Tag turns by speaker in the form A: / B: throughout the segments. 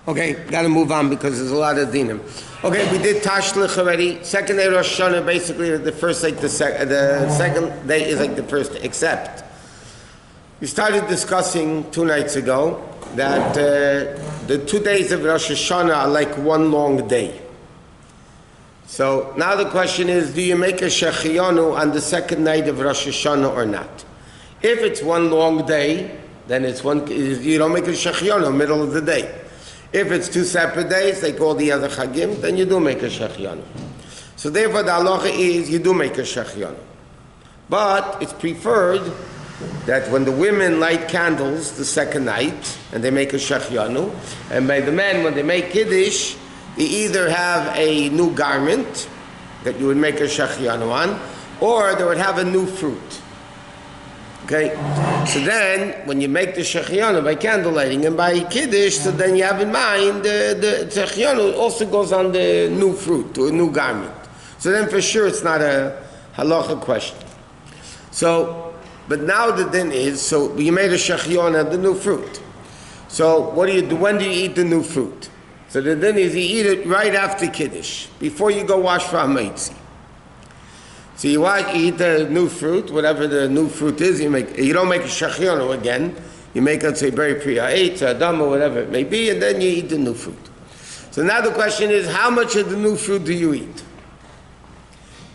A: Okay, got to move on because there's a lot of dinim. Okay, we did Tashlich already. Second day Rosh Hashanah, basically the first like the second day is like the first, except we started discussing 2 nights ago that the 2 days of Rosh Hashanah are like one long day. So now the question is, do you make a Shechianu on the second night of Rosh Hashanah or not? If it's one long day, then you don't make a Shechianu middle of the day. If it's 2 separate days, like all the other Chagim, then you do make a Shechianu. So therefore the halacha is you do make a Shechianu. But it's preferred that when the women light candles the second night, and they make a Shechianu, and by the men, when they make Kiddush, they either have a new garment that you would make a Shechianu on, or they would have a new fruit. Okay? So then, when you make the Shechianu by candle lighting and by Kiddush, so then you have in mind the Shechianu also goes on the new fruit, or a new garment. So then for sure it's not a halacha question. So, but now the din is, so you made a Shechianu on the new fruit. So what do you do? When do you eat the new fruit? So the din is you eat it right after Kiddush, before you go wash for Hamaitzi. So you eat the new fruit, whatever the new fruit is, you don't make a Shechianu again, you make, let's say, berry priya, adam, or whatever it may be, and then you eat the new fruit. So now the question is, how much of the new fruit do you eat?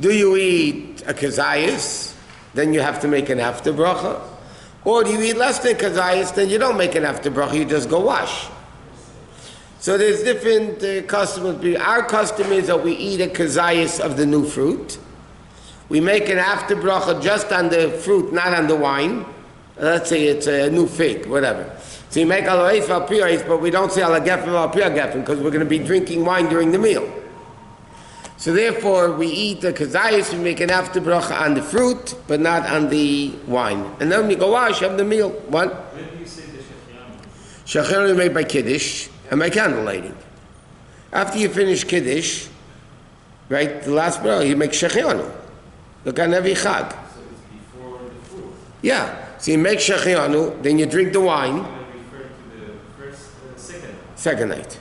A: Do you eat a kazayas, then you have to make an after bracha? Or do you eat less than kazayas, then you don't make an after bracha, you just go wash? So there's different customs. Our custom is that we eat a kazayas of the new fruit. We make an after bracha just on the fruit, not on the wine. Let's say it's a new fig, whatever. So you make halachos al piyos, but we don't say halagefim al piyagefim because we're going to be drinking wine during the meal. So therefore, we eat the kazayas, we make an after bracha on the fruit, but not on the wine. And then we go wash, have the meal. What?
B: When do you say the Shechianu?
A: Shechianu is made by Kiddush and by candle lighting. After you finish Kiddush, right, the last bracha, you make Shechianu. Look on every chag.
B: So it's before the fruit.
A: Yeah. So you make Shechianu, then you drink the wine.
B: I'm going to refer to the second.
A: Second night.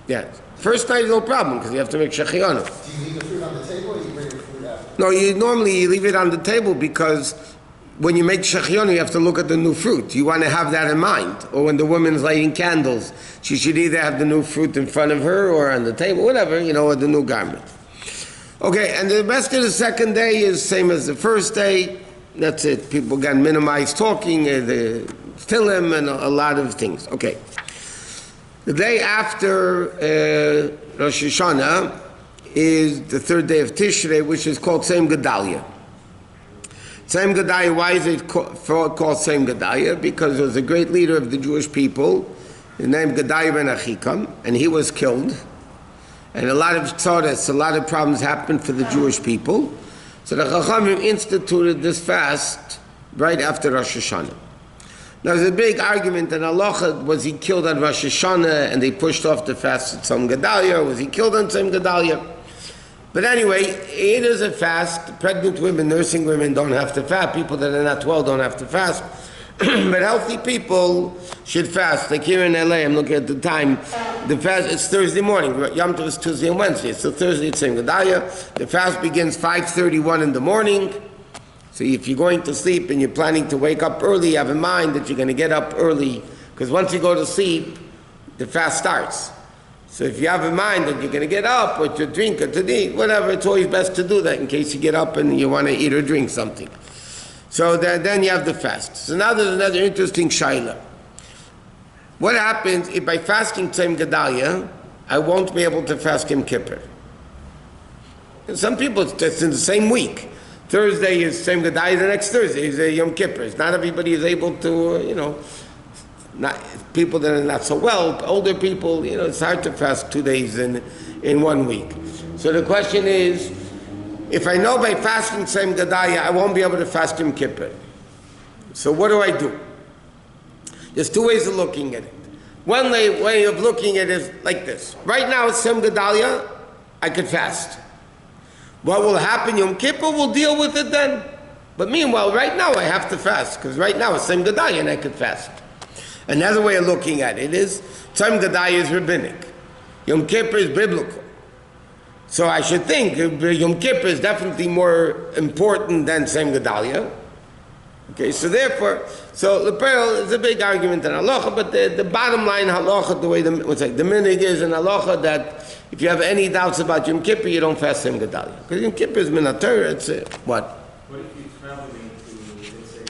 A: Yeah. First night is no problem because you have to make Shechianu.
C: Do you leave the fruit on the table or you bring the fruit after?
A: No, normally you leave it on the table because when you make Shechianu, you have to look at the new fruit. You want to have that in mind. Or when the woman's lighting candles, she should either have the new fruit in front of her or on the table, whatever, or the new garment. Okay, and the rest of the second day is same as the first day. That's it. People can minimize talking, the tilim, and a lot of things. Okay. The day after Rosh Hashanah is the 3rd day of Tishrei, which is called Seim Gedalia. Seim Gedalia, why is it called Seim Gedalia? Because there was a great leader of the Jewish people, named Gedalia ben Achikam, and he was killed. And a lot of tzoros, a lot of problems happened for the Jewish people. So the Chachamim instituted this fast right after Rosh Hashanah. Now there's a big argument in halacha, was he killed on Rosh Hashanah and they pushed off the fast at Tzom Gedalia, or was he killed on Tzom Gedalia? But anyway, it is a fast. Pregnant women, nursing women don't have to fast. People that are not well don't have to fast. But healthy people should fast. Like here in LA, I'm looking at the time. The fast, it's Thursday morning. Yom Tov is Tuesday and Wednesday. So Thursday it's Seim Gedalia. The fast begins 5:31 in the morning. So if you're going to sleep and you're planning to wake up early, have in mind that you're going to get up early. Because once you go to sleep, the fast starts. So if you have in mind that you're going to get up or to drink or to eat, whatever, it's always best to do that in case you get up and you want to eat or drink something. So then you have the fast. So now there's another interesting shaila. What happens if by fasting Seim Gedalia, I won't be able to fast Yom Kippur? And some people, it's just in the same week. Thursday is Seim Gedalia, the next Thursday is Yom Kippur. Not everybody is able to, not people that are not so well, older people, it's hard to fast 2 days in 1 week. So the question is, if I know by fasting Seim Gedalia, I won't be able to fast Yom Kippur. So what do? There's 2 ways of looking at it. One way of looking at it is like this. Right now it's Seim Gedalia, I could fast. What will happen Yom Kippur, we'll deal with it then. But meanwhile, right now I have to fast, because right now it's Seim Gedalia and I could fast. Another way of looking at it is, Tzom Gedalia is rabbinic. Yom Kippur is biblical. So I should think Yom Kippur is definitely more important than Tzom Gedalia. Okay, so therefore, the pearl is a big argument in halacha, but the bottom line halacha, the way the minig is in halacha, that if you have any doubts about Yom Kippur, you don't fast Tzom Gedalia. Because Yom Kippur is minator, it's what?
B: What if you're traveling to, let's say,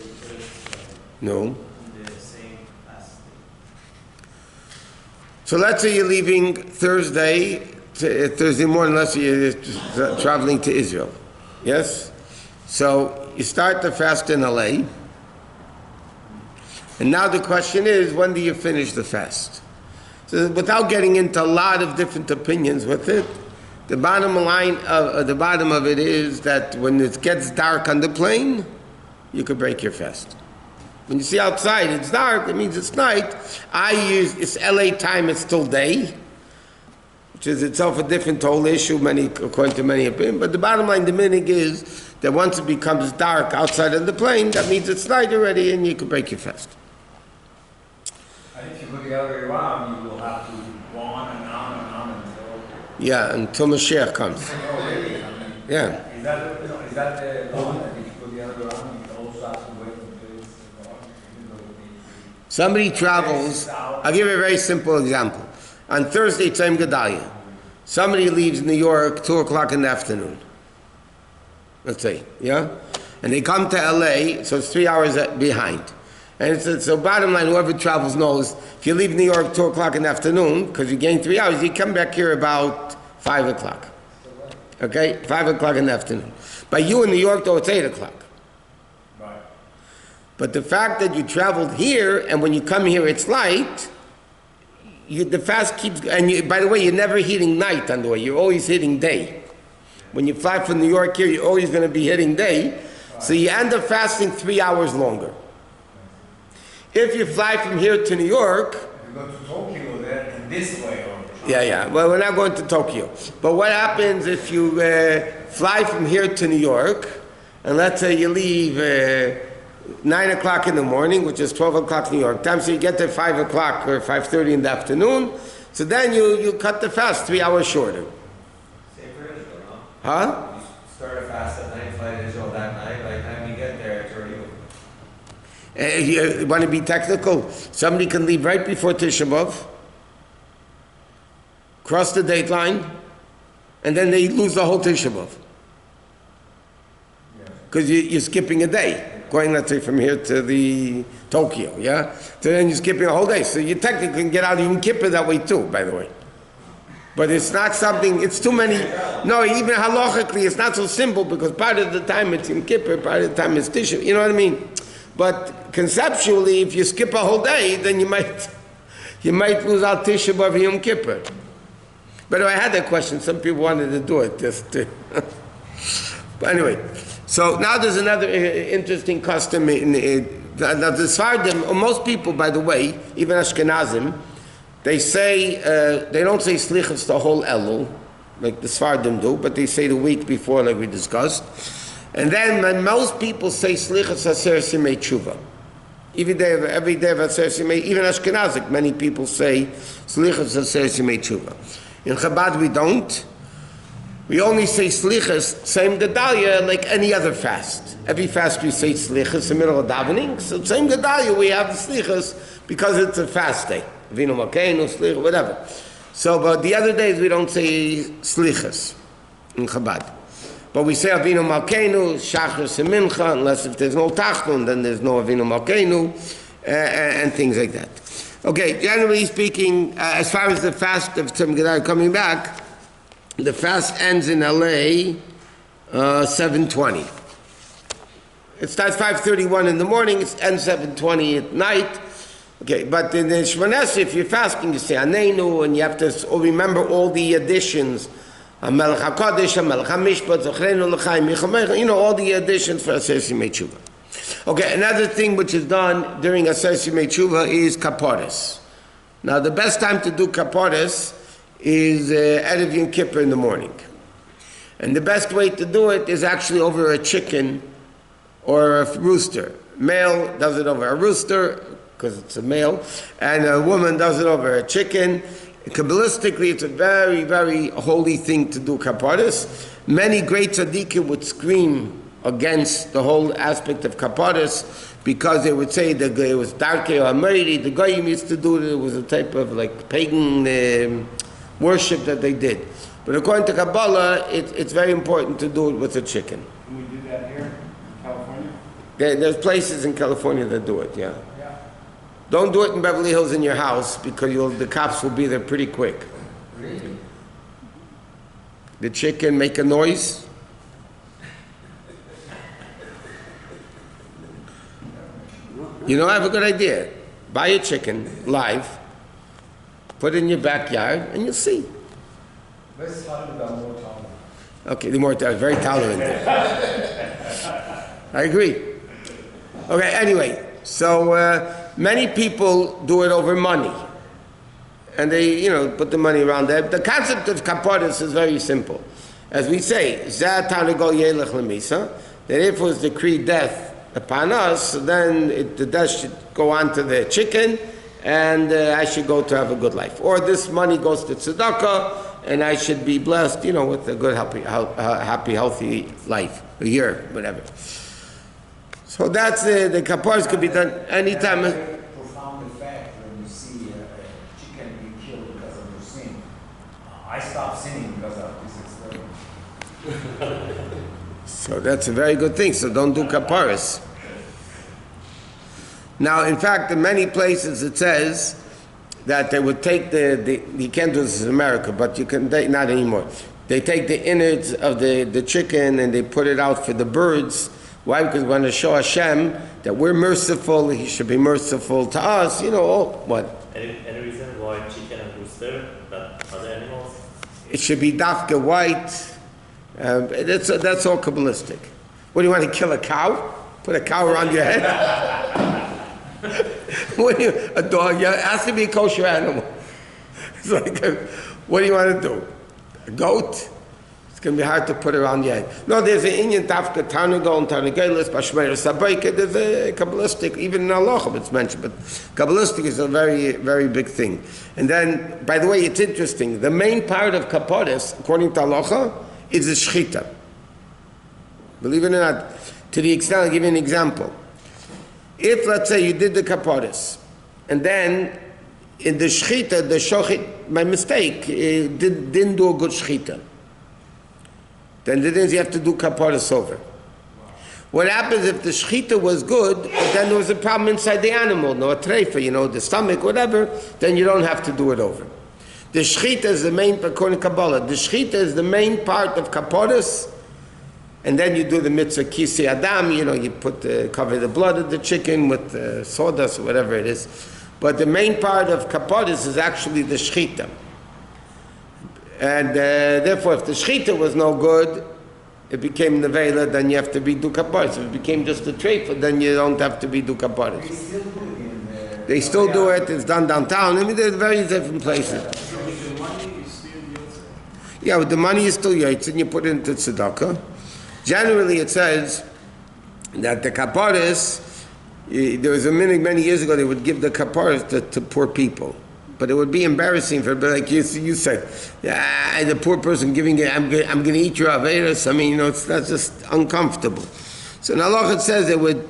A: No.
B: in the same fast day?
A: So let's say you're leaving Thursday morning, unless you're traveling to Israel. Yes? So you start the fast in LA. And now the question is, when do you finish the fast? So without getting into a lot of different opinions with it, the bottom line the bottom of it is that when it gets dark on the plane, you could break your fast. When you see outside it's dark, it means it's night. It's LA time, it's still day, which is itself a different whole issue, according to many opinions. But the bottom line, the minig is that once it becomes dark outside of the plane, that means it's night already and you can break your fast.
D: And if you go the other way around, you will have to go on and on and on until...
A: Yeah, until Mashiach comes. Yeah.
D: Is that the law that if you go the other way around, you also have to wait until it's dark?
A: Somebody travels, I'll give you a very simple example. On Thursday, Tzom Gedalia, somebody leaves New York 2 o'clock in the afternoon. Let's say, yeah? And they come to LA, so it's 3 hours behind. And so bottom line, whoever travels knows, if you leave New York 2 o'clock in the afternoon, because you gain 3 hours, you come back here about 5 o'clock. Okay? 5 o'clock in the afternoon. By you in New York, though, it's 8 o'clock.
D: Right.
A: But the fact that you traveled here, and when you come here it's light, the fast keeps, and by the way, you're never hitting night on the way, you're always hitting day. When you fly from New York here, you're always going to be hitting day, so you end up fasting 3 hours longer. If you fly from here to New York...
D: You go to Tokyo then in this way, or...
A: Yeah, well, we're not going to Tokyo. But what happens if you fly from here to New York, and let's say you leave 9 o'clock in the morning, which is 12 o'clock New York time, so you get there 5 o'clock or 5:30 in the afternoon, so then you cut the fast 3 hours shorter.
E: Same for Israel, no?
A: Huh?
E: You start a fast at night, fly to Israel that night, by the time you get there, it's already over.
A: You want to be technical? Somebody can leave right before Teshuvah, cross the date line, and then they lose the whole Teshuvah. Because you're skipping a day, going, let's say, from here to the Tokyo, yeah? So then you're skipping a whole day. So you technically can get out of Yom Kippur that way too, by the way. But it's not something, it's too many, no, even halachically, it's not so simple, because part of the time it's Yom Kippur, part of the time it's Teshuvah, you know what I mean? But conceptually, if you skip a whole day, then you might lose out Teshuvah of Yom Kippur. But I had that question. Some people wanted to do it. But anyway, so now there's another interesting custom. Now the Sfardim, most people, by the way, even Ashkenazim, they say, they don't say Slichas the whole Elul, like the Sfardim do, but they say the week before, like we discussed. And then when most people say Slichas Aser Simei Teshuvah, every day of Aser Simei, even Ashkenazic, many people say Slichas Aser Simei Teshuvah. In Chabad we don't. We only say Slichas, Tzom Gedalia, like any other fast. Every fast we say Slichas in the middle of davening. So Tzom Gedalia we have the Slichas because it's a fast day. Avinu Malkeinu, Slichas, whatever. So, but the other days we don't say Slichas in Chabad. But we say Avinu Malkeinu, Shachris and Mincha, unless if there's no Tachnun, then there's no Avinu Malkeinu, and things like that. Okay, generally speaking, as far as the fast of Tzom Gedalia coming back, the fast ends in LA 7:20. It starts 5:31 in the morning, it ends 7:20 at night. Okay, but in the Shemona Esrei, if you're fasting, you say Aneinu, and you have to remember all the additions. Melech HaKadosh, Melech HaMishpat, Zochreinu L'chaim, Yichamecha, you know, all the additions for Aser Simei Teshuvah. Okay, another thing which is done during Aser Simei Teshuvah is Kapparos. Now, the best time to do Kapparos is Erev Yom Kippur in the morning. And the best way to do it is actually over a chicken or a rooster. Male does it over a rooster, because it's a male, and a woman does it over a chicken. Kabbalistically, it's a very, very holy thing to do kaparis. Many great tzaddikim would scream against the whole aspect of kaparis because they would say that it was darkei or ameri. The goyim used to do it. It was a type of like pagan worship that they did. But according to Kabbalah, it's very important to do it with a chicken.
D: Can we do that here in California?
A: There's places in California that do it, yeah. Don't do it in Beverly Hills in your house because the cops will be there pretty quick.
C: Really?
A: The chicken make a noise. You know, I have a good idea. Buy a chicken live, put it in your backyard, and you'll see.
D: Let's talk about more tolerant.
A: Okay, the more very tolerant. I agree. Okay, anyway, so many people do it over money. And they, put the money around there. The concept of kaparis is very simple. As we say, that if it was decreed death upon us, then the death should go on to the chicken, and I should go to have a good life. Or this money goes to tzedakah, and I should be blessed, with a good, happy, healthy life, a year, whatever. So that's the kaparis could be done anytime.
D: Profound effect when you see a chicken be killed because of your sin. I stopped sinning because of this experiment.
A: So that's a very good thing. So don't do kaparis. Now, in fact, in many places it says that they would take you can't do this in America, but you can, not anymore. They take the innards of the chicken and they put it out for the birds. Why? Because we want to show Hashem that we're merciful, He should be merciful to us, what?
B: Any reason why chicken and rooster, but other animals?
A: It should be dafka white. That's all Kabbalistic. What, do you want to kill a cow? Put a cow around your head? A dog? Yeah, it has to be a kosher animal. It's like, what do you want to do? A goat? It's going to be hard to put around your head. No, there's an Indian dafka, Tarnagol and Tarnagelis, Bashmer Sabaika. There's a Kabbalistic, even in halacha it's mentioned, but Kabbalistic is a very, very big thing. And then, by the way, it's interesting. The main part of kaparis, according to halacha, is the shchita. Believe it or not, to the extent, I'll give you an example. If, let's say, you did the kaparis, and then in the shchita, the shochit, by mistake, didn't do a good shchita, then you have to do kaparis over. What happens if the shchita was good, but then there was a problem inside the animal, no, a treifa, the stomach, whatever, then you don't have to do it over. The shchita is the main, according to Kabbalah, the shchita is the main part of kaparis, and then you do the mitzvah kisi adam, you cover the blood of the chicken with sawdust or whatever it is. But the main part of kaparis is actually the shchita. And therefore, if the shchita was no good, it became nevela, then you have to be do kaparis. If it became just a treifa, then you don't have to be do kaparis. They still do it. It's done downtown. I mean, there's various different places.
B: So with the money, you still use it?
A: Yeah, with the money you still yaitz, and you put it into tzedakah. Generally, it says that the kaparis, there was many years ago, they would give the kaparis to poor people. But it would be embarrassing for, like you said, the poor person giving it, I'm going to eat your averis. I mean, that's just uncomfortable. So in halacha it says they would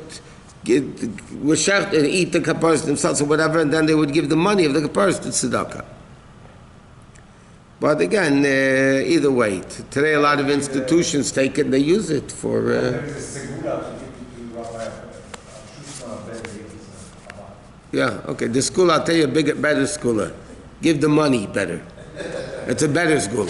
A: eat the kaparis themselves or whatever, and then they would give the money of the kaparis to tzedakah. But again, either way, today a lot of institutions take it and they use it for... Yeah, okay, the school, I'll tell you a better schooler. Give the money better. It's a better school.